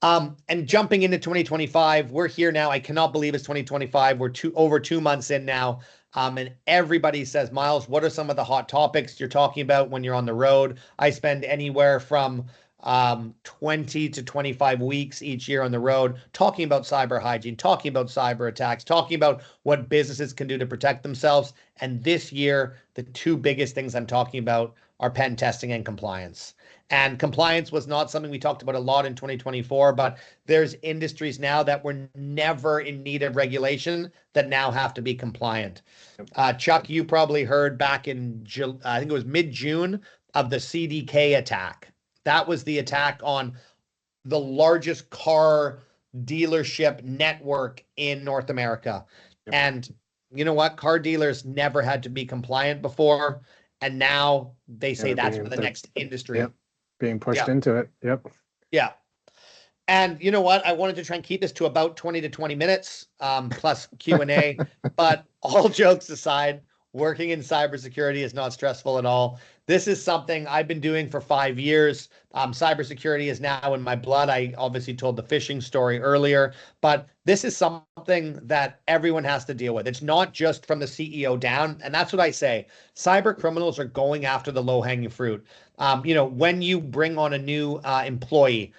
And jumping into 2025, we're here now. I cannot believe it's 2025. We're over 2 months in now. And everybody says, Miles, what are some of the hot topics you're talking about when you're on the road? I spend anywhere from 20 to 25 weeks each year on the road talking about cyber hygiene, talking about cyber attacks, talking about what businesses can do to protect themselves. And this year, the two biggest things I'm talking about are pen testing and compliance. And compliance was not something we talked about a lot in 2024, but there's industries now that were never in need of regulation that now have to be compliant. Chuck, you probably heard back in, I think it was mid-June, of the CDK attack. That was the attack on the largest car dealership network in North America. Yep. And you know what? Car dealers never had to be compliant before. And now they say that's for the next industry. Yep. Being pushed into it. Yep. Yeah. And you know what? I wanted to try and keep this to about 20 to 20 minutes, plus Q&A. But all jokes aside, working in cybersecurity is not stressful at all. This is something I've been doing for 5 years. Cybersecurity is now in my blood. I obviously told the phishing story earlier, but this is something that everyone has to deal with. It's not just from the CEO down. And that's what I say. Cyber criminals are going after the low-hanging fruit. When you bring on a new employee,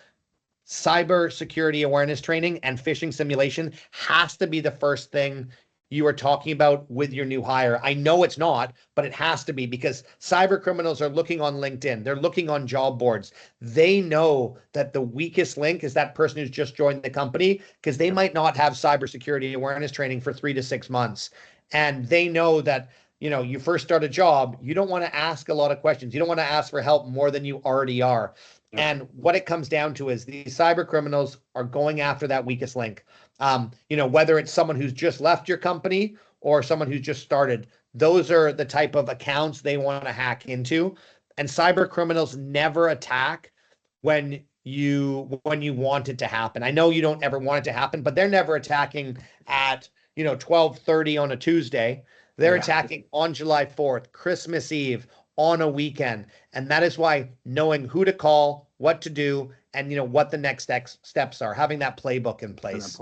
cybersecurity awareness training and phishing simulation has to be the first thing you are talking about with your new hire. I know it's not, but it has to be, because cyber criminals are looking on LinkedIn. They're looking on job boards. They know that the weakest link is that person who's just joined the company, because they might not have cybersecurity awareness training for 3 to 6 months. And they know that, you first start a job, you don't want to ask a lot of questions. You don't want to ask for help more than you already are. Yeah. And what it comes down to is these cyber criminals are going after that weakest link. Whether it's someone who's just left your company or someone who's just started, those are the type of accounts they want to hack into. And cyber criminals never attack when you want it to happen. I know you don't ever want it to happen, but they're never attacking at 12:30 on a Tuesday. They're attacking on July 4th, Christmas Eve, on a weekend. And that is why knowing who to call, what to do, and what the next steps are, having that playbook in place.